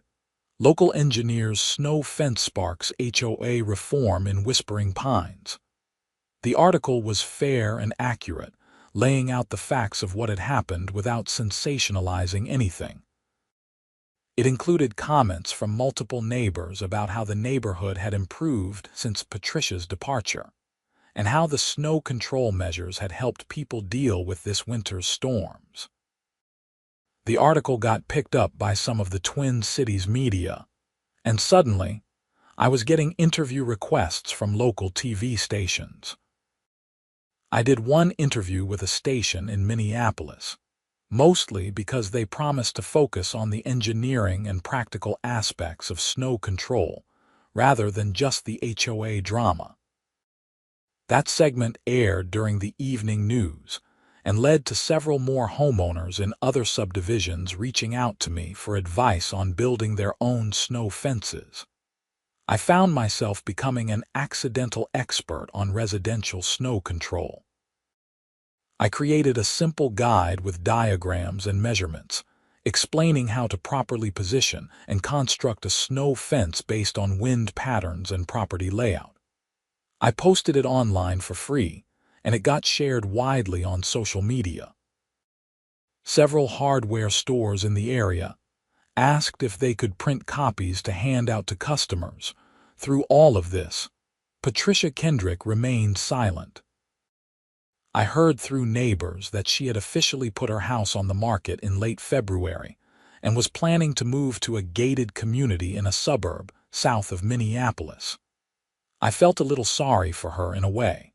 "Local Engineers Snow Fence Sparks HOA Reform in Whispering Pines." The article was fair and accurate, laying out the facts of what had happened without sensationalizing anything. It included comments from multiple neighbors about how the neighborhood had improved since Patricia's departure, and how the snow control measures had helped people deal with this winter's storms. The article got picked up by some of the Twin Cities media, and suddenly, I was getting interview requests from local TV stations. I did one interview with a station in Minneapolis, mostly because they promised to focus on the engineering and practical aspects of snow control, rather than just the HOA drama. That segment aired during the evening news and led to several more homeowners in other subdivisions reaching out to me for advice on building their own snow fences. I found myself becoming an accidental expert on residential snow control. I created a simple guide with diagrams and measurements, explaining how to properly position and construct a snow fence based on wind patterns and property layout. I posted it online for free, and it got shared widely on social media. Several hardware stores in the area asked if they could print copies to hand out to customers. Through all of this, Patricia Kendrick remained silent. I heard through neighbors that she had officially put her house on the market in late February and was planning to move to a gated community in a suburb south of Minneapolis. I felt a little sorry for her in a way.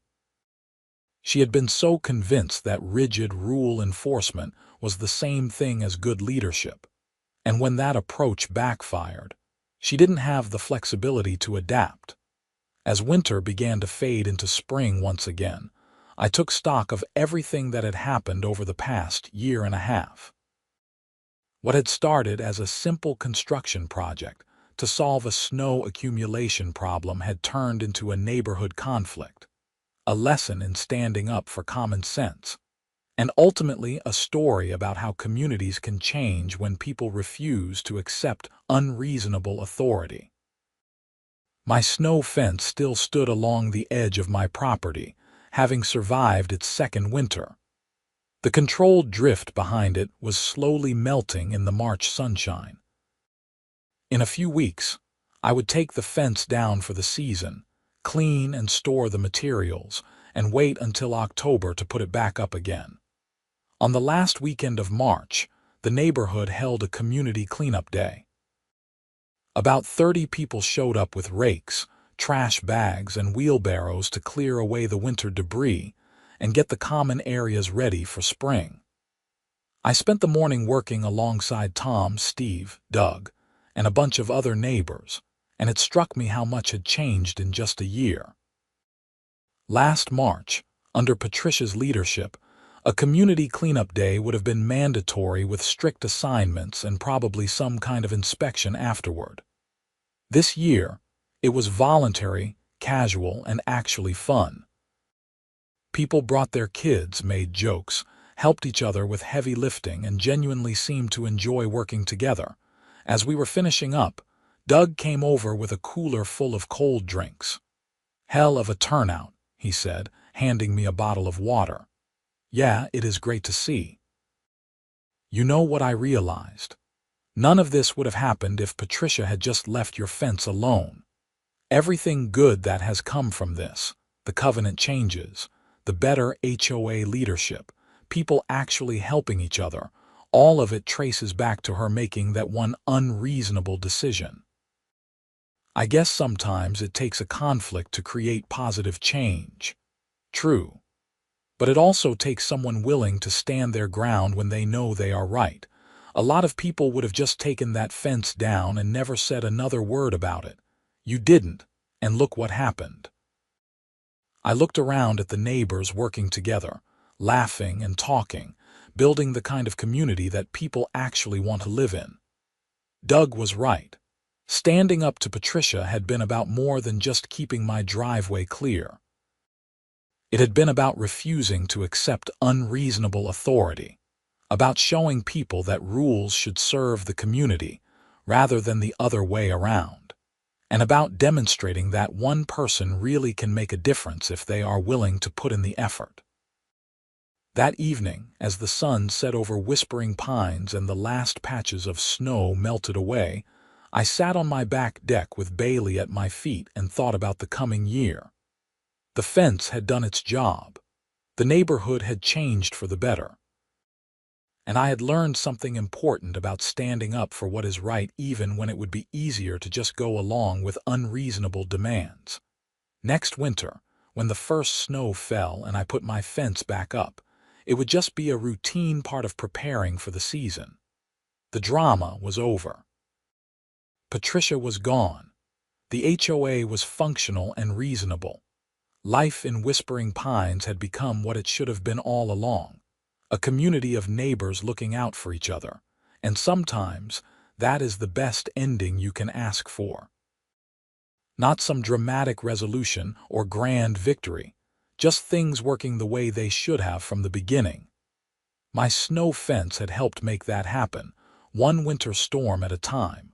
She had been so convinced that rigid rule enforcement was the same thing as good leadership, and when that approach backfired, She didn't have the flexibility to adapt. As winter began to fade into spring once again, I took stock of everything that had happened over the past year and a half. What had started as a simple construction project to solve a snow accumulation problem had turned into a neighborhood conflict, a lesson in standing up for common sense, and ultimately a story about how communities can change when people refuse to accept unreasonable authority. My snow fence still stood along the edge of my property, having survived its second winter. The controlled drift behind it was slowly melting in the March sunshine. In a few weeks, I would take the fence down for the season, clean and store the materials, and wait until October to put it back up again. On the last weekend of March, the neighborhood held a community cleanup day. About 30 people showed up with rakes, trash bags, and wheelbarrows to clear away the winter debris and get the common areas ready for spring. I spent the morning working alongside Tom, Steve, Doug, and a bunch of other neighbors, and it struck me how much had changed in just a year. Last March, under Patricia's leadership, a community cleanup day would have been mandatory with strict assignments and probably some kind of inspection afterward. This year, it was voluntary, casual, and actually fun. People brought their kids, made jokes, helped each other with heavy lifting, and genuinely seemed to enjoy working together. As we were finishing up, Doug came over with a cooler full of cold drinks. "Hell of a turnout," he said, handing me a bottle of water. "Yeah, it is great to see." You know what I realized? None of this would have happened if Patricia had just left your fence alone. Everything good that has come from this, the covenant changes, the better HOA leadership, people actually helping each other, all of it traces back to her making that one unreasonable decision. I guess sometimes it takes a conflict to create positive change. True. But it also takes someone willing to stand their ground when they know they are right. A lot of people would have just taken that fence down and never said another word about it. You didn't, and look what happened. I looked around at the neighbors working together, laughing and talking, building the kind of community that people actually want to live in. Doug was right. Standing up to Patricia had been about more than just keeping my driveway clear. It had been about refusing to accept unreasonable authority, about showing people that rules should serve the community rather than the other way around, and about demonstrating that one person really can make a difference if they are willing to put in the effort. That evening, as the sun set over whispering pines and the last patches of snow melted away, I sat on my back deck with Bailey at my feet and thought about the coming year. The fence had done its job. The neighborhood had changed for the better. And I had learned something important about standing up for what is right even when it would be easier to just go along with unreasonable demands. Next winter, when the first snow fell and I put my fence back up, it would just be a routine part of preparing for the season. The drama was over. Patricia was gone. The HOA was functional and reasonable. Life in Whispering Pines had become what it should have been all along, a community of neighbors looking out for each other, and sometimes that is the best ending you can ask for. Not some dramatic resolution or grand victory, just things working the way they should have from the beginning. My snow fence had helped make that happen, one winter storm at a time.